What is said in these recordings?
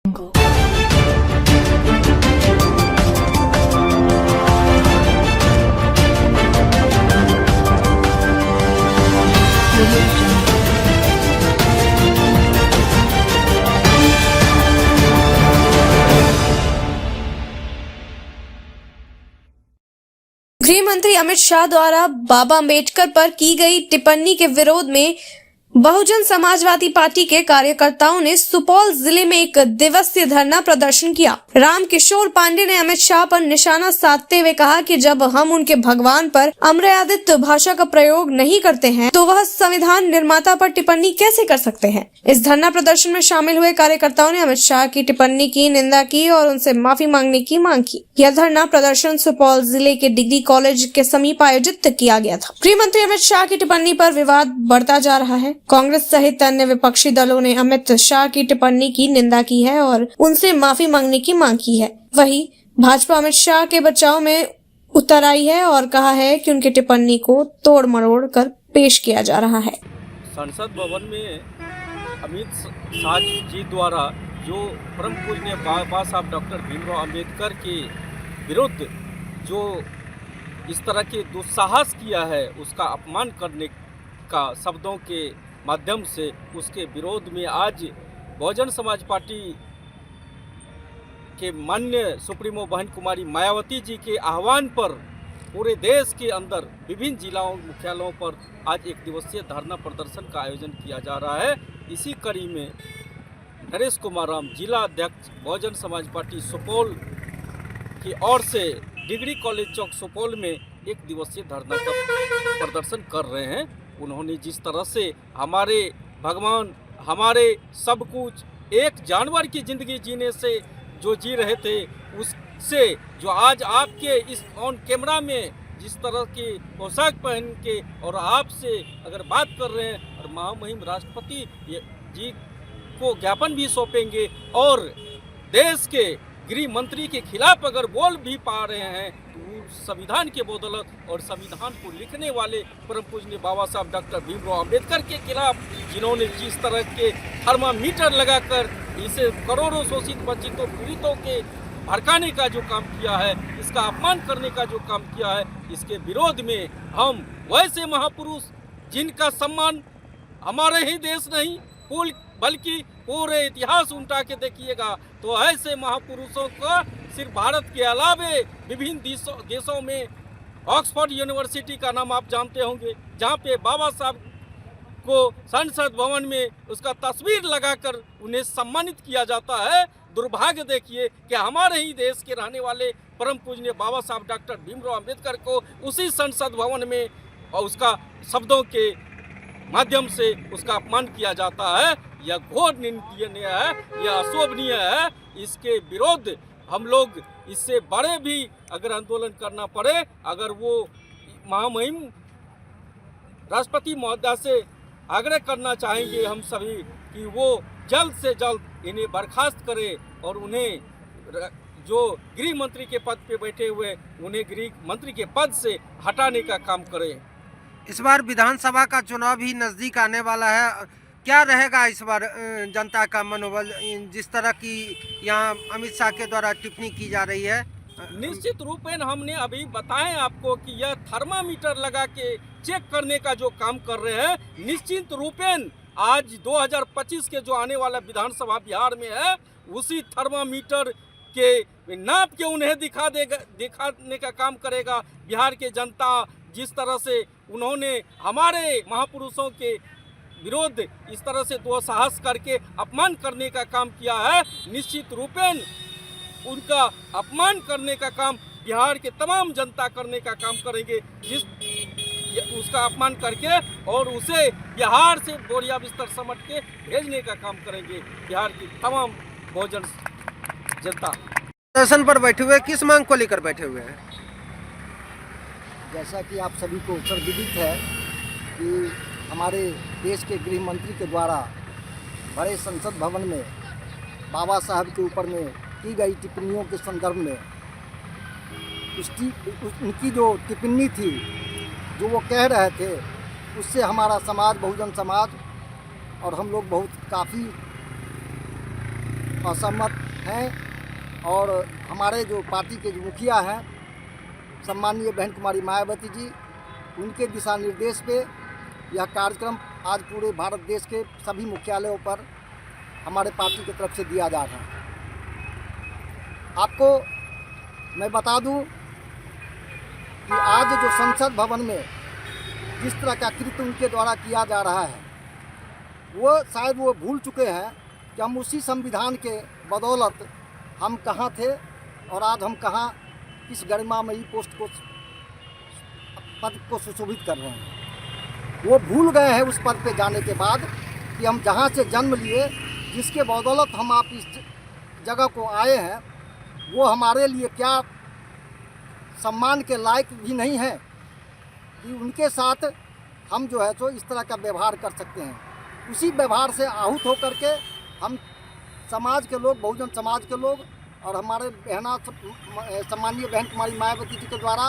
गृह मंत्री अमित शाह द्वारा बाबा अम्बेडकर पर की गई टिप्पणी के विरोध में बहुजन समाजवादी पार्टी के कार्यकर्ताओं ने सुपौल जिले में एक दिवसीय धरना प्रदर्शन किया। रामकिशोर पांडे ने अमित शाह पर निशाना साधते हुए कहा कि जब हम उनके भगवान पर अमर्यादित भाषा का प्रयोग नहीं करते हैं तो वह संविधान निर्माता पर टिप्पणी कैसे कर सकते हैं। इस धरना प्रदर्शन में शामिल हुए कार्यकर्ताओं ने अमित शाह की टिप्पणी की निंदा की और उनसे माफी मांगने की मांग की। यह धरना प्रदर्शन सुपौल जिले के डिग्री कॉलेज के समीप आयोजित किया गया था। गृह मंत्री अमित शाह की टिप्पणी पर विवाद बढ़ता जा रहा है। कांग्रेस सहित अन्य विपक्षी दलों ने अमित शाह की टिप्पणी की निंदा की है और उनसे माफी मांगने की मांग की है। वहीं भाजपा अमित शाह के बचाव में उतर आई है और कहा है कि उनकी टिप्पणी को तोड़ मरोड़ कर पेश किया जा रहा है। संसद भवन में अमित शाह जी द्वारा जो परम पूज्य बाबा साहब डॉक्टर भीमराव अंबेडकर के विरुद्ध जो इस तरह के दुस्साहस किया है, उसका अपमान करने का शब्दों के माध्यम से, उसके विरोध में आज बहुजन समाज पार्टी के माननीय सुप्रीमो बहन कुमारी मायावती जी के आह्वान पर पूरे देश के अंदर विभिन्न जिलाओं मुख्यालयों पर आज एक दिवसीय धरना प्रदर्शन का आयोजन किया जा रहा है। इसी कड़ी में नरेश कुमार राम, जिला अध्यक्ष बहुजन समाज पार्टी सुपौल की ओर से डिग्री कॉलेज चौक सुपौल में एक दिवसीय धरना का प्रदर्शन कर रहे हैं। उन्होंने जिस तरह से हमारे भगवान, हमारे सब कुछ, एक जानवर की ज़िंदगी जीने से जो जी रहे थे, उससे जो आज आपके इस ऑन कैमरा में जिस तरह की पोशाक पहन के और आपसे अगर बात कर रहे हैं और महामहिम राष्ट्रपति जी को ज्ञापन भी सौंपेंगे और देश के गृह मंत्री के खिलाफ अगर बोल भी पा रहे हैं, तो संविधान के बदौलत और संविधान को लिखने वाले परम पूज्य बाबा साहब डॉक्टर भीमराव अंबेडकर के खिलाफ जिन्होंने जिस तरह के थर्मामीटर लगाकर इसे करोड़ों शोषित वंचितों पीड़ितों के भड़काने का जो काम किया है, इसका अपमान करने का जो काम किया है, इसके विरोध में हम वैसे महापुरुष जिनका सम्मान हमारे ही देश नहीं बल्कि पूरे इतिहास उल्टा के देखिएगा तो ऐसे महापुरुषों को सिर्फ भारत के अलावे विभिन्न देशों में ऑक्सफोर्ड यूनिवर्सिटी का नाम आप जानते होंगे, जहाँ पे बाबा साहब को संसद भवन में उसका तस्वीर लगाकर उन्हें सम्मानित किया जाता है। दुर्भाग्य देखिए कि हमारे ही देश के रहने वाले परम पूज्य बाबा साहब डॉक्टर भीमराव अंबेडकर को उसी संसद भवन में और उसका शब्दों के माध्यम से उसका अपमान किया जाता है। यह घोर निंदनीय है, यह अशोभनीय है। इसके विरोध हम लोग इससे बड़े भी अगर आंदोलन करना पड़े, अगर वो महामहिम राष्ट्रपति महोदय से आग्रह करना चाहेंगे हम सभी कि वो जल्द से जल्द इन्हें बर्खास्त करें और उन्हें जो गृह मंत्री के पद पे बैठे हुए उन्हें गृह मंत्री के पद से हटाने का काम करें। इस बार विधानसभा का चुनाव भी नज़दीक आने वाला है, क्या रहेगा इस बार जनता का मनोबल जिस तरह की यहाँ अमित शाह के द्वारा टिप्पणी की जा रही है? निश्चित रूपेण हमने अभी बताएं आपको कि यह थर्मामीटर लगा के चेक करने का जो काम कर रहे हैं, निश्चित रूपेण आज 2025 के जो आने वाला विधानसभा बिहार में है, उसी थर्मामीटर के नाप के उन्हें दिखाने का काम करेगा। बिहार के जनता जिस तरह से उन्होंने हमारे महापुरुषों के विरोध इस तरह से दुस्साहस करके अपमान करने का काम किया है, निश्चित रूपेण उनका अपमान करने का काम बिहार के तमाम जनता करने का काम करेंगे, उसका अपमान करके और उसे बिहार से बोरिया बिस्तर समेट के भेजने का काम करेंगे बिहार की तमाम बहुजन जनता। प्रदर्शन पर बैठे हुए किस मांग को लेकर बैठे हुए हैं? जैसा कि आप सभी को सर्वविदित है कि हमारे देश के गृह मंत्री के द्वारा बड़े संसद भवन में बाबा साहब के ऊपर में की गई टिप्पणियों के संदर्भ में उनकी जो टिप्पणी थी, जो वो कह रहे थे, उससे हमारा समाज, बहुजन समाज और हम लोग बहुत काफ़ी असहमत हैं और हमारे जो पार्टी के जो मुखिया हैं सम्माननीय बहन कुमारी मायावती जी, उनके दिशा निर्देश पे यह कार्यक्रम आज पूरे भारत देश के सभी मुख्यालयों पर हमारे पार्टी की तरफ से दिया जा रहा है। आपको मैं बता दूं कि आज जो संसद भवन में जिस तरह का कृत्य उनके द्वारा किया जा रहा है, वो शायद वो भूल चुके हैं कि हम उसी संविधान के बदौलत हम कहाँ थे और आज हम कहाँ किस गरिमामयी पोस्ट को पद को सुशोभित कर रहे हैं। वो भूल गए हैं उस पद पे जाने के बाद कि हम जहाँ से जन्म लिए, जिसके बदौलत हम आप इस जगह को आए हैं, वो हमारे लिए क्या सम्मान के लायक भी नहीं है कि उनके साथ हम जो है तो इस तरह का व्यवहार कर सकते हैं। उसी व्यवहार से आहूत होकर के हम समाज के लोग, बहुजन समाज के लोग और हमारे बहना सम्माननीय बहन कुमारी मायावती जी के द्वारा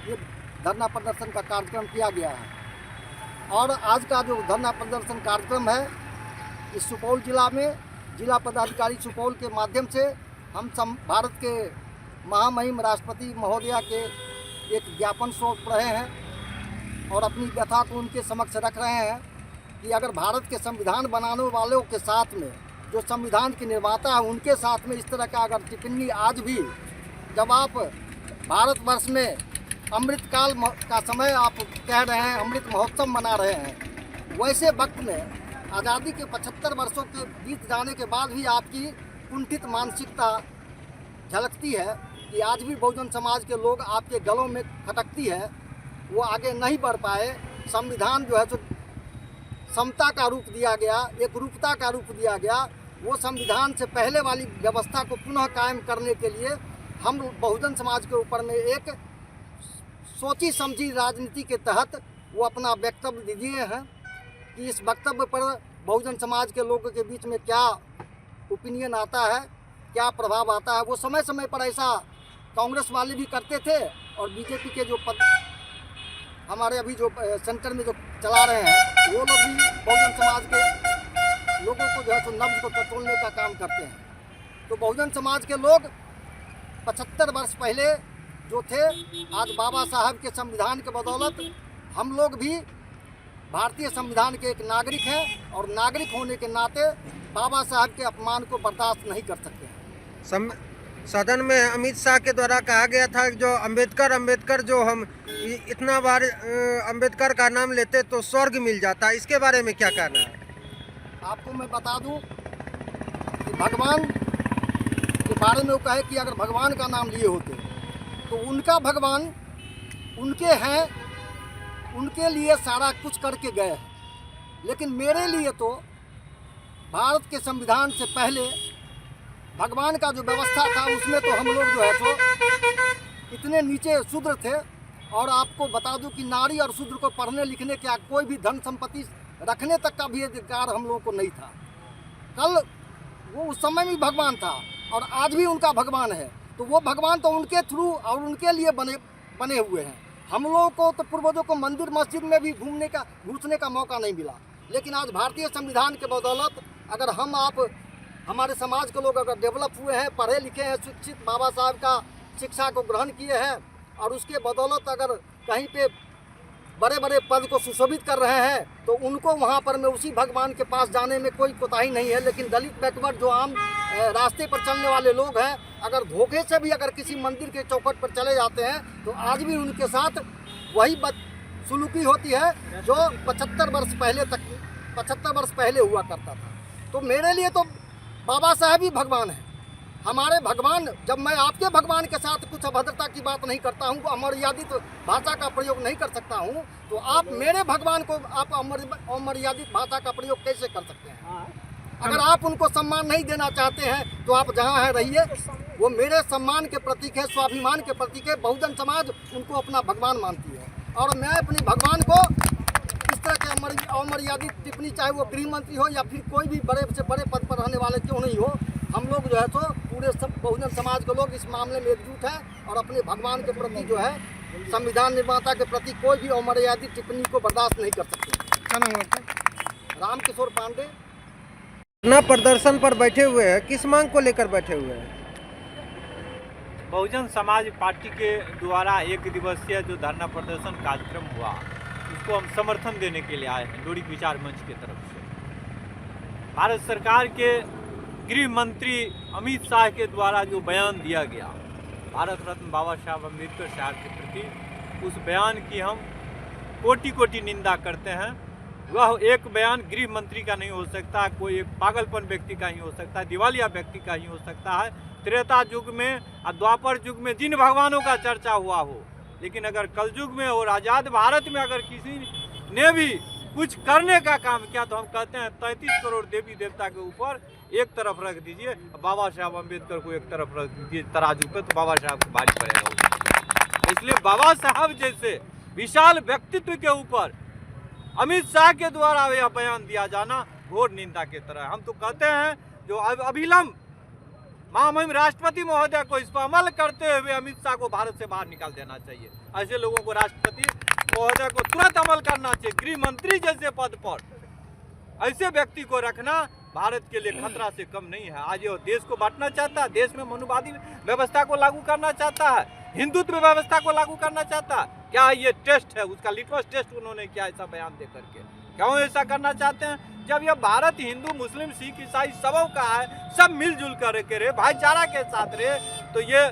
ये धरना प्रदर्शन का कार्यक्रम किया गया है। और आज का जो धरना प्रदर्शन कार्यक्रम है, इस सुपौल जिला में जिला पदाधिकारी सुपौल के माध्यम से हम भारत के महामहिम राष्ट्रपति महोदया के एक ज्ञापन सौंप रहे हैं और अपनी व्यथा को उनके समक्ष रख रहे हैं कि अगर भारत के संविधान बनाने वालों के साथ में, जो संविधान के निर्माता है, उनके साथ में इस तरह का अगर टिप्पणी आज भी, जब आप भारतवर्ष में अमृतकाल का समय आप कह रहे हैं, अमृत महोत्सव मना रहे हैं, वैसे वक्त में आज़ादी के 75 वर्षों के बीत जाने के बाद भी आपकी कुंठित मानसिकता झलकती है कि आज भी बहुजन समाज के लोग आपके गलों में खटकती है, वो आगे नहीं बढ़ पाए। संविधान जो है तो समता का रूप दिया गया, एक रूपता का रूप दिया गया, वो संविधान से पहले वाली व्यवस्था को पुनः कायम करने के लिए हम बहुजन समाज के ऊपर में एक सोची समझी राजनीति के तहत वो अपना वक्तव्य दिए हैं कि इस वक्तव्य पर बहुजन समाज के लोगों के बीच में क्या ओपिनियन आता है, क्या प्रभाव आता है। वो समय समय पर ऐसा कांग्रेस वाले भी करते थे और बीजेपी के जो हमारे अभी जो सेंटर में जो चला रहे हैं, वो लोग भी बहुजन समाज के लोगों को जो है तो नब्ज को टटोलने का काम करते हैं। तो बहुजन समाज के लोग 75 वर्ष पहले जो थे, आज बाबा साहब के संविधान के बदौलत हम लोग भी भारतीय संविधान के एक नागरिक हैं और नागरिक होने के नाते बाबा साहब के अपमान को बर्दाश्त नहीं कर सकते हैं। सदन में अमित शाह के द्वारा कहा गया था जो अंबेडकर जो हम इतना बार अंबेडकर का नाम लेते तो स्वर्ग मिल जाता, इसके बारे में क्या कहना है? आपको मैं बता दूं कि भगवान के बारे में वो कहे कि अगर भगवान का नाम लिए होते तो उनका भगवान उनके हैं, उनके लिए सारा कुछ करके गए हैं, लेकिन मेरे लिए तो भारत के संविधान से पहले भगवान का जो व्यवस्था था उसमें तो हम लोग जो है तो इतने नीचे शूद्र थे। और आपको बता दूं कि नारी और शूद्र को पढ़ने लिखने का कोई भी धन संपत्ति रखने तक का भी अधिकार हम लोगों को नहीं था। कल वो उस समय भी भगवान था और आज भी उनका भगवान है, तो वो भगवान तो उनके थ्रू और उनके लिए बने हुए हैं। हम लोगों को तो पूर्वजों को मंदिर मस्जिद में भी घुसने का मौका नहीं मिला, लेकिन आज भारतीय संविधान के बदौलत अगर हम आप हमारे समाज के लोग अगर डेवलप हुए हैं, पढ़े लिखे हैं, शिक्षित, बाबा साहब का शिक्षा को ग्रहण किए हैं और उसके बदौलत अगर कहीं पे बड़े बड़े पद को सुशोभित कर रहे हैं, तो उनको वहाँ पर में उसी भगवान के पास जाने में कोई कोताही नहीं है। लेकिन दलित बैकवर्ड जो आम रास्ते पर चलने वाले लोग हैं, अगर धोखे से भी अगर किसी मंदिर के चौखट पर चले जाते हैं तो आज भी उनके साथ वही बदसलूकी होती है जो 75 वर्ष पहले हुआ करता था। तो मेरे लिए तो बाबा साहब ही भगवान है, हमारे भगवान। जब मैं आपके भगवान के साथ कुछ अभद्रता की बात नहीं करता हूँ, अमर्यादित भाषा का प्रयोग नहीं कर सकता हूँ, तो आप मेरे भगवान को आप अमर्यादित भाषा का प्रयोग कैसे कर सकते हैं? अगर आप उनको सम्मान नहीं देना चाहते हैं तो आप जहाँ हैं रहिए, वो मेरे सम्मान के प्रतीक है, स्वाभिमान के प्रतीक है। बहुजन समाज उनको अपना भगवान मानती है और मैं अपनी भगवान को इस तरह के अमर्यादित टिप्पणी, चाहे वो गृह मंत्री हो या फिर कोई भी बड़े से बड़े पद पर रहने वाले क्यों नहीं हो, हम लोग जो है तो पूरे सब बहुजन समाज के लोग इस मामले में एकजुट हैं और अपने भगवान के प्रति जो है संविधान निर्माता के प्रति कोई भी अमर्यादित टिप्पणी को बर्दाश्त नहीं कर सकते। क्या नाम है? रामकिशोर पांडे। धरना प्रदर्शन पर बैठे हुए हैं, किस मांग को लेकर बैठे हुए हैं? बहुजन समाज पार्टी के द्वारा एक दिवसीय जो धरना प्रदर्शन कार्यक्रम हुआ, उसको हम समर्थन देने के लिए आए हैं लोरिक विचार मंच की तरफ से। भारत सरकार के गृह मंत्री अमित शाह के द्वारा जो बयान दिया गया भारत रत्न बाबा साहब अम्बेडकर साहब के प्रति, उस बयान की हम कोटि कोटि निंदा करते हैं। वह एक बयान गृह मंत्री का नहीं हो सकता, कोई एक पागलपन व्यक्ति का ही हो सकता है, दिवालिया व्यक्ति का ही हो सकता है। त्रेता युग में और द्वापर युग में जिन भगवानों का चर्चा हुआ हो, लेकिन अगर कल युग में और आज़ाद भारत में अगर किसी ने भी कुछ करने का काम किया तो हम कहते हैं 33 करोड़ देवी देवता के ऊपर एक तरफ रख दीजिए, बाबा साहब अम्बेडकर को एक तरफ रख दीजिए तराजू पे, तो बाबा साहब को भारी पड़ेगा। इसलिए बाबा साहब जैसे विशाल व्यक्तित्व के ऊपर अमित शाह के द्वारा यह बयान दिया जाना घोर निंदा की तरह। हम तो कहते हैं जो अभिलंब महामहिम राष्ट्रपति महोदय को इस पर अमल करते हुए अमित शाह को भारत से बाहर निकाल देना चाहिए। ऐसे लोगों को राष्ट्रपति महोदय को तुरंत अमल करना चाहिए। गृह मंत्री जैसे पद पर ऐसे व्यक्ति को रखना भारत के लिए खतरा से कम नहीं है। आज ये देश को बांटना चाहता है, देश में मनुवादी व्यवस्था को लागू करना चाहता है, हिंदुत्व व्यवस्था को लागू करना चाहता है। क्या ये टेस्ट है, उसका लिटमस टेस्ट उन्होंने किया ऐसा बयान दे करके? क्यों ऐसा करना चाहते हैं? जब यह भारत हिंदू मुस्लिम सिख ईसाई सबों का है, सब मिलजुल कर के रहे, भाईचारा के साथ रहे, तो ये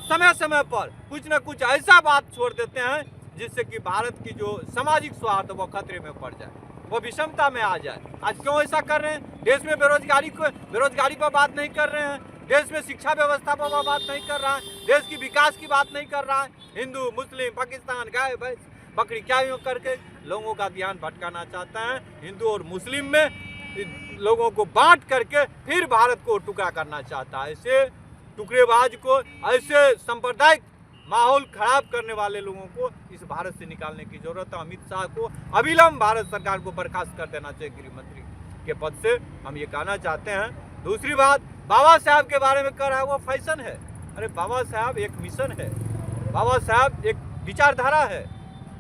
समय समय पर कुछ न कुछ ऐसा बात छोड़ देते हैं जिससे कि भारत की जो सामाजिक सौहार्द वो खतरे में पड़ जाए, वो विषमता में आ जाए। आज क्यों ऐसा कर रहे हैं? देश में बेरोजगारी पर बात नहीं कर रहे हैं, देश में शिक्षा व्यवस्था पर बात नहीं कर रहा है, देश की विकास की बात नहीं कर रहा है। हिंदू मुस्लिम पाकिस्तान गाय भैंस बकरी क्या यूँ करके लोगों का ध्यान भटकाना चाहता है। हिंदू और मुस्लिम में लोगों को बांट करके फिर भारत को टुकड़ा करना चाहता है। ऐसे टुकड़ेबाज को, ऐसे सांप्रदायिक माहौल खराब करने वाले लोगों को इस भारत से निकालने की जरूरत है। अमित शाह को अविलंब भारत सरकार को बर्खास्त कर देना चाहिए गृह मंत्री के पद से, हम ये कहना चाहते हैं। दूसरी बात, बाबा साहब के बारे में कह रहा है वो फैशन है। अरे बाबा साहब एक मिशन है, बाबा साहब एक विचारधारा है,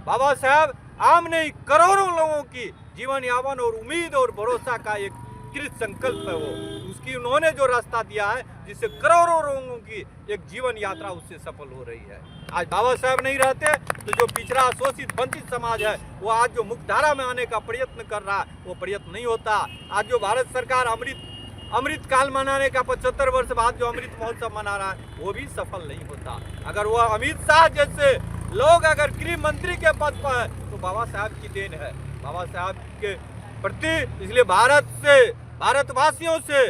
बाबा साहब आम नहीं करोड़ों लोगों की जीवन यापन और उम्मीद और भरोसा का एक कृत संकल्प है। वो उसकी उन्होंने जो रास्ता दिया है जिससे करोड़ों लोगों की एक जीवन यात्रा उससे सफल हो रही है। आज बाबा साहब नहीं रहते तो जो पिछड़ा शोषित वंचित समाज है वो आज जो मुख्यधारा में आने का प्रयत्न कर रहा है वो प्रयत्न नहीं होता। आज जो भारत सरकार अमृत काल मनाने का 75 वर्ष बाद जो अमृत महोत्सव मना रहा है वो भी सफल नहीं होता। अगर वह अमित शाह जैसे लोग अगर गृह मंत्री के पद पर है तो बाबा साहब की देन है, बाबा साहब के प्रति। इसलिए भारतवासियों से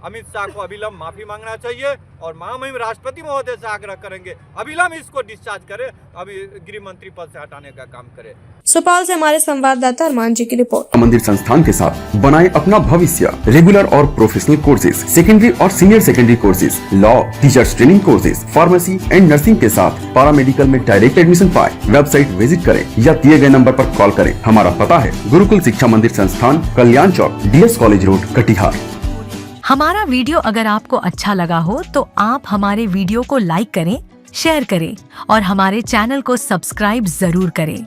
अमित शाह को अविलंब माफी मांगना चाहिए और महामहिम राष्ट्रपति महोदय से आग्रह करेंगे अविलंब इसको डिस्चार्ज करे, अभी गृह मंत्री पद से हटाने का काम करे। सुपौल से हमारे संवाददाता अरमान जी की रिपोर्ट। मंदिर संस्थान के साथ बनाए अपना भविष्य। रेगुलर और प्रोफेशनल कोर्सेज, सेकेंडरी और senior secondary courses, law, teachers training courses, pharmacy and nursing के साथ पैरामेडिकल में डायरेक्ट एडमिशन पाए। वेबसाइट विजिट करें या दिए गए नंबर पर कॉल करें। हमारा पता है गुरुकुल शिक्षा मंदिर संस्थान, कल्याण चौक, DS कॉलेज रोड, कटिहार। हमारा वीडियो अगर आपको अच्छा लगा हो तो आप हमारे वीडियो को लाइक करें, शेयर करें और हमारे चैनल को सब्सक्राइब जरूर करें।